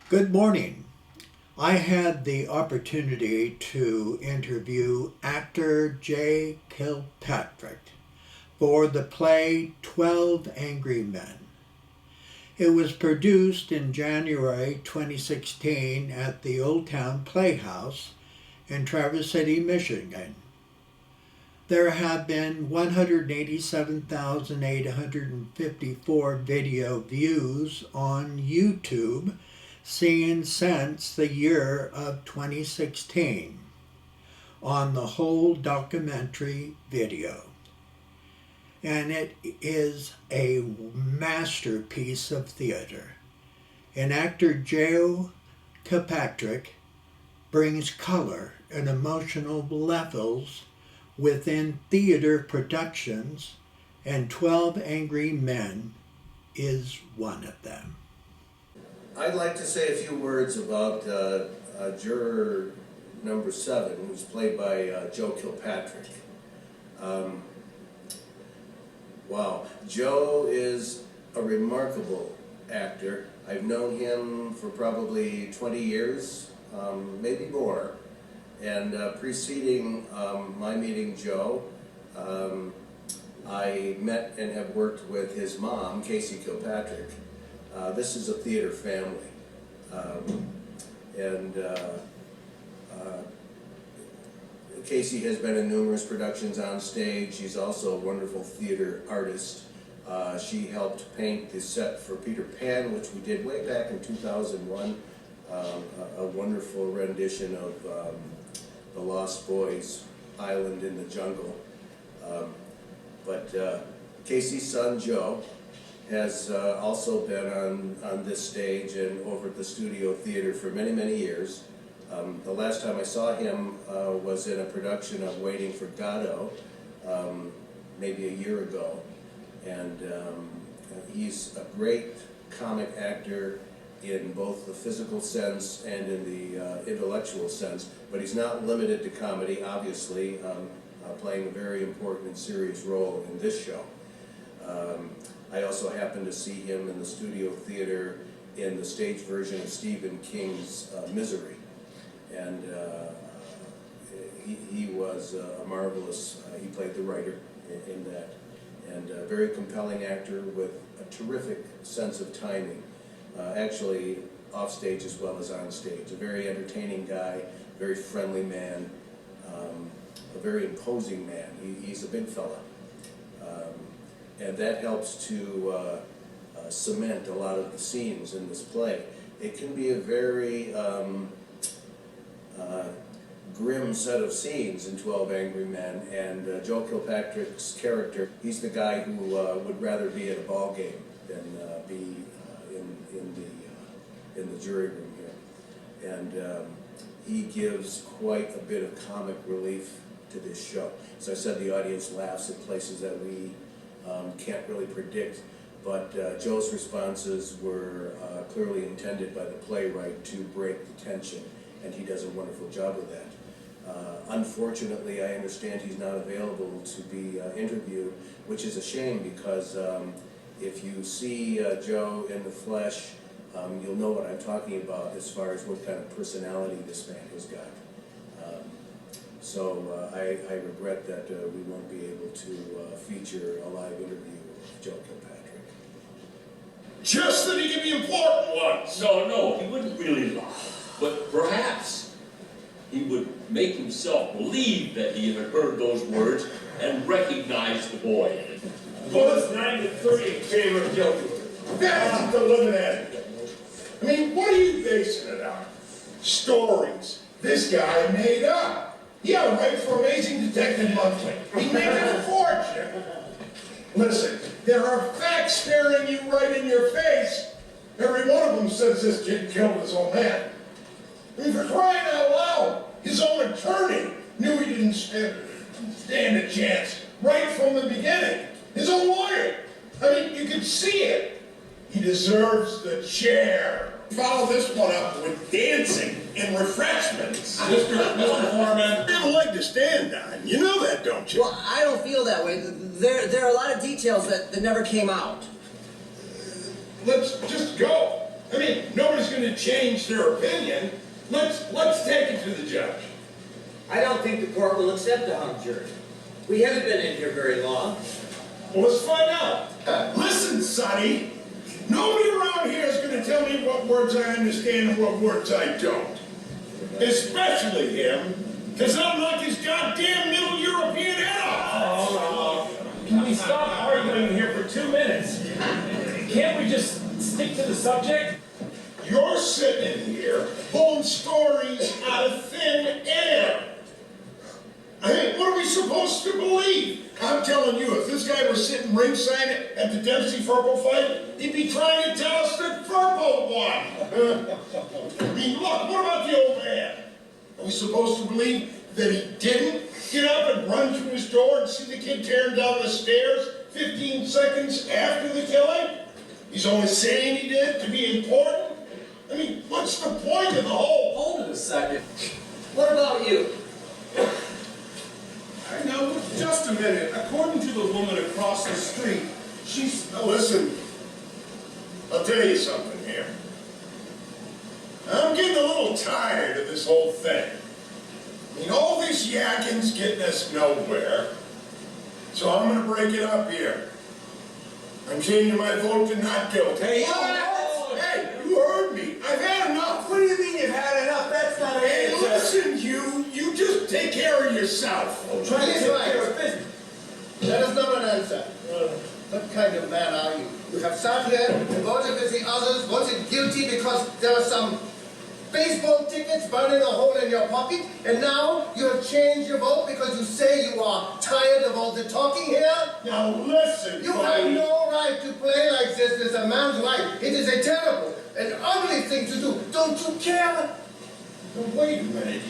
Good morning. I had the opportunity to interview actor Joe Kilpatrick for the play 12 Angry Men. It was produced in January 2016 at the Old Town Playhouse in Traverse City, Michigan. There have been 187,854 video views on YouTube seen since the year of 2016 on the whole documentary video. And it is a masterpiece of theater. And actor Joe Kilpatrick brings color and emotional levels within theater productions, and 12 Angry Men is one of them. I'd like to say a few words about juror number 7, who's played by Joe Kilpatrick. Wow, Joe is a remarkable actor. I've known him for probably 20 years, maybe more. And preceding my meeting Joe, I met and have worked with his mom, Casey Kilpatrick. This is a theater family, Casey has been in numerous productions on stage. She's also a wonderful theater artist. She helped paint the set for Peter Pan, which we did way back in 2001, a wonderful rendition of the Lost Boys Island in the Jungle. But Casey's son, Joe, has also been on this stage and over at the Studio Theater for many, many years. The last time I saw him was in a production of Waiting for Godot, maybe a year ago. And he's a great comic actor in both the physical sense and in the intellectual sense, but he's not limited to comedy, obviously, playing a very important and serious role in this show. I also happened to see him in the Studio Theater in the stage version of Stephen King's Misery. And he was a marvelous, he played the writer in that, and a very compelling actor with a terrific sense of timing, actually off stage as well as on stage. A very entertaining guy, very friendly man, a very imposing man. He's a big fella. And that helps to cement a lot of the scenes in this play. It can be a very grim set of scenes in 12 Angry Men, and Joe Kilpatrick's character, he's the guy who would rather be at a ball game than be in the jury room here. And he gives quite a bit of comic relief to this show. As I said, the audience laughs at places that we can't really predict, but Joe's responses were clearly intended by the playwright to break the tension, and he does a wonderful job with that. Unfortunately, I understand he's not available to be interviewed, which is a shame, because if you see Joe in the flesh, you'll know what I'm talking about as far as what kind of personality this man has got. So I regret that we won't be able to feature a live interview with Joe Kilpatrick. Just that he can be important ones. No, he wouldn't really lie. But perhaps he would make himself believe that he had heard those words and recognize the boy. Well, it's 9-3 in favor of guilty. That's the limit at it. I mean, what are you basing it on? Stories this guy made up. Yeah, right, for Amazing Detective Monthly. He made a fortune. Listen, there are facts staring you right in your face. Every one of them says this kid killed his own man. I mean, for crying out loud, his own attorney knew he didn't stand a chance right from the beginning. His own lawyer. I mean, you could see it. He deserves the chair. Follow this one up with dancing and refreshments. Mr. Foreman, you have a leg to stand on. You know that, don't you? Well, I don't feel that way. There are a lot of details that never came out. Let's just go. I I mean, nobody's going to change their opinion. Let's take it to the judge. I don't think the court will accept a hung jury. We haven't been in here very long. Well, let's find out. Listen, Sonny, nobody around here is going to tell me what words I understand and what words I don't. Especially him, because I'll knock his goddamn Middle European head off. Oh, can we stop arguing here for 2 minutes? Can't we just stick to the subject? You're sitting here pulling stories out of thin air. I mean, what are we supposed to believe? I'm telling you, if this guy was sitting ringside at the Dempsey-Furple fight, he'd be trying to tell us that Furple won. I mean, look, what about the old man? Are we supposed to believe that he didn't get up and run through his door and see the kid tearing down the stairs 15 seconds after the killing? He's only saying he did to be important? I mean, what's the point of the whole... Hold it a second. What about you? Now, just a minute. According to the woman across the street, she's... Now, listen. I'll tell you something here. I'm getting a little tired of this whole thing. I mean, all this yakking's getting us nowhere. So I'm going to break it up here. I'm changing my vote to not guilty. Hey, Hey, you heard me. I've had enough. What do you mean you've had enough? That's not an Hey, answer. listen, you just take care of yourself. Try to take care of business. That is not an answer. What kind of man are you? You have sat here and voted with the others, voted guilty because there were some baseball tickets burning a hole in your pocket, and now you have changed your vote because you say you are tired of all the talking here? Now listen, You buddy. have no right to play like this with a man's life. It is a terrible and ugly thing to do. Don't you care? Wait a minute,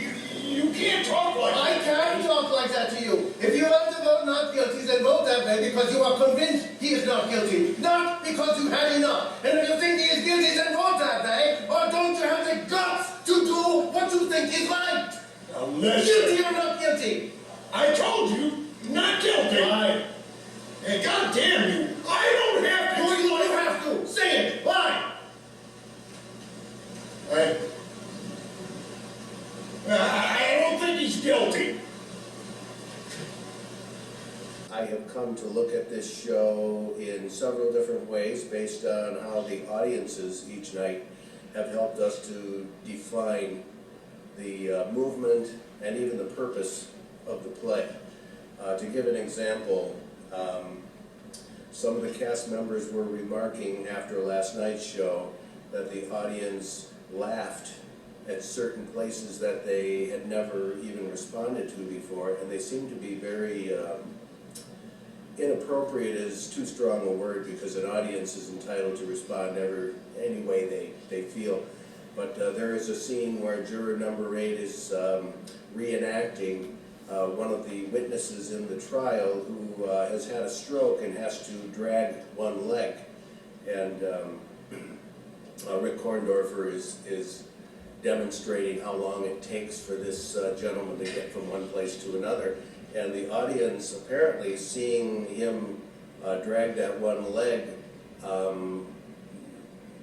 you can't talk like I can talk like that to you. If you want to vote not guilty, then vote that way because you are convinced he is not guilty. Not because you had enough. And if you think he is guilty, then vote that way. Or don't you have the guts to do what you think is right? Now listen, Guilty or not guilty? I told you, not guilty. Hey, goddamn you, I don't have to. You have to. Say it. Why? I don't think he's guilty. I have come to look at this show in several different ways based on how the audiences each night have helped us to define the movement and even the purpose of the play. To give an example, some of the cast members were remarking after last night's show that the audience laughed at certain places that they had never even responded to before, and they seemed to be very inappropriate is too strong a word because an audience is entitled to respond any way they feel. But there is a scene where juror number 8 is reenacting one of the witnesses in the trial who has had a stroke and has to drag one leg. And Rick Korndorfer is demonstrating how long it takes for this gentleman to get from one place to another. And the audience, apparently seeing him drag that one leg,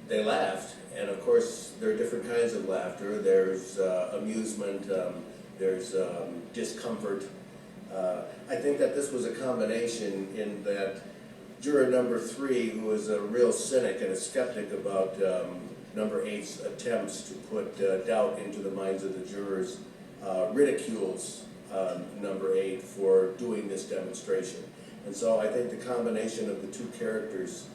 they laughed. And of course, there are different kinds of laughter. There's amusement, there's discomfort. I think that this was a combination in that juror number 3, who is a real cynic and a skeptic about number 8's attempts to put doubt into the minds of the jurors, ridicules number 8 for doing this demonstration. And so I think the combination of the two characters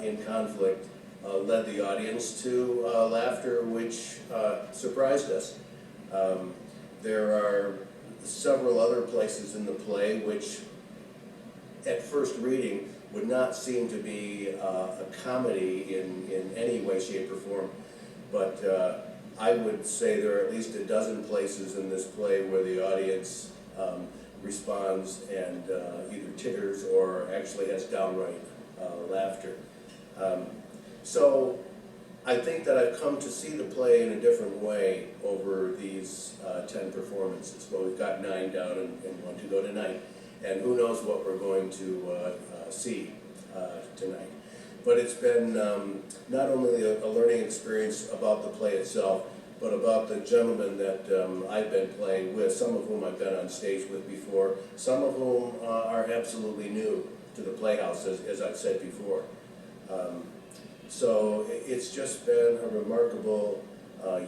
in conflict led the audience to laughter, which surprised us. There are several other places in the play which, at first reading, would not seem to be a comedy in any way, shape, or form. But I would say there are at least a dozen places in this play where the audience responds and either titters or actually has downright laughter. So I think that I've come to see the play in a different way over these 10 performances. Well, we've got 9 down and 1 to go tonight. And who knows what we're going to see tonight. but it's been not only a learning experience about the play itself, but about the gentlemen that I've been playing with, some of whom I've been on stage with before, some of whom are absolutely new to the Playhouse, as I've said before. So it's just been a remarkable,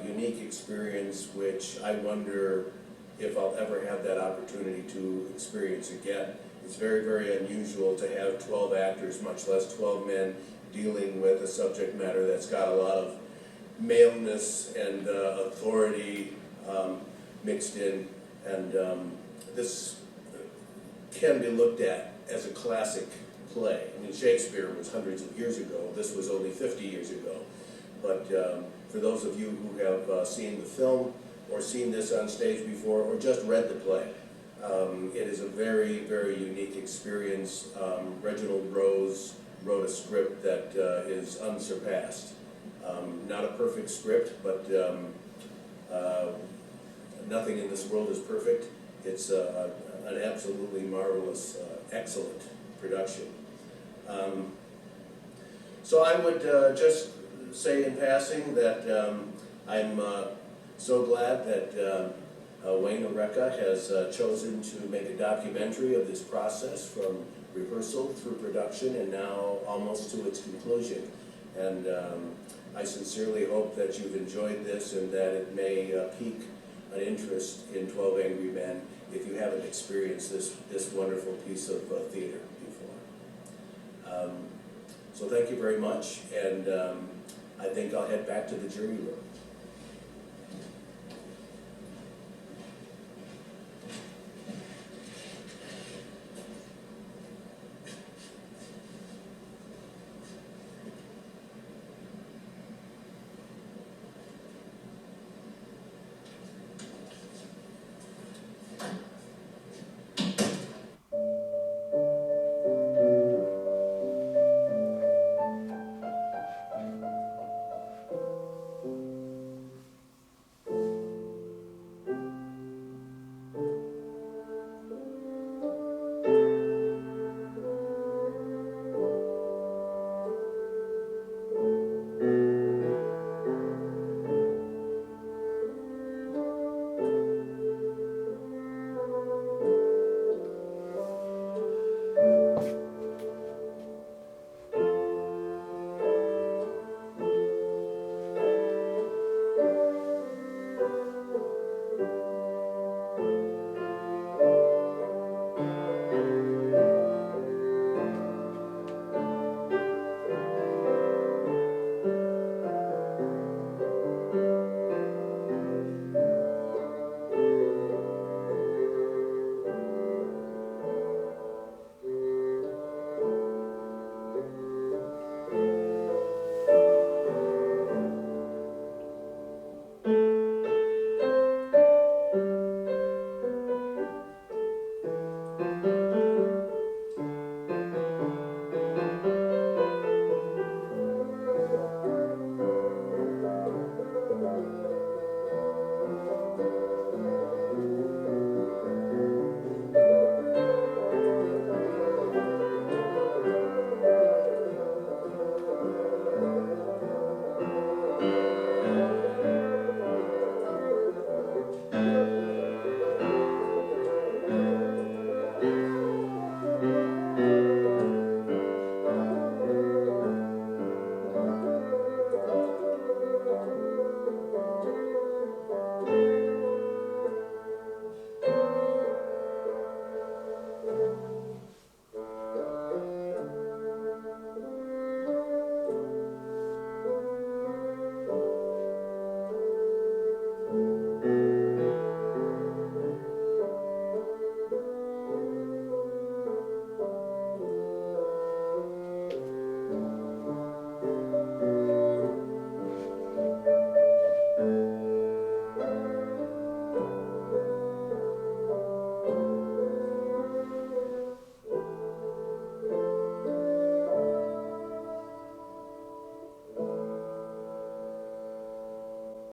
unique experience, which I wonder if I'll ever have that opportunity to experience again. It's very, very unusual to have 12 actors, much less 12 men, dealing with a subject matter that's got a lot of maleness and authority mixed in, and this can be looked at as a classic play. I mean, Shakespeare was hundreds of years ago. This was only 50 years ago. But for those of you who have seen the film or seen this on stage before or just read the play, it is a very, very unique experience. Reginald Rose wrote a script that is unsurpassed. Not a perfect script, but nothing in this world is perfect. It's an absolutely marvelous, excellent production. So I would just say in passing that I'm so glad that Wayne Erreca has chosen to make a documentary of this process from rehearsal through production and now almost to its conclusion. And I sincerely hope that you've enjoyed this and that it may pique an interest in 12 Angry Men if you haven't experienced this wonderful piece of theater before. So thank you very much, and I think I'll head back to the jury room.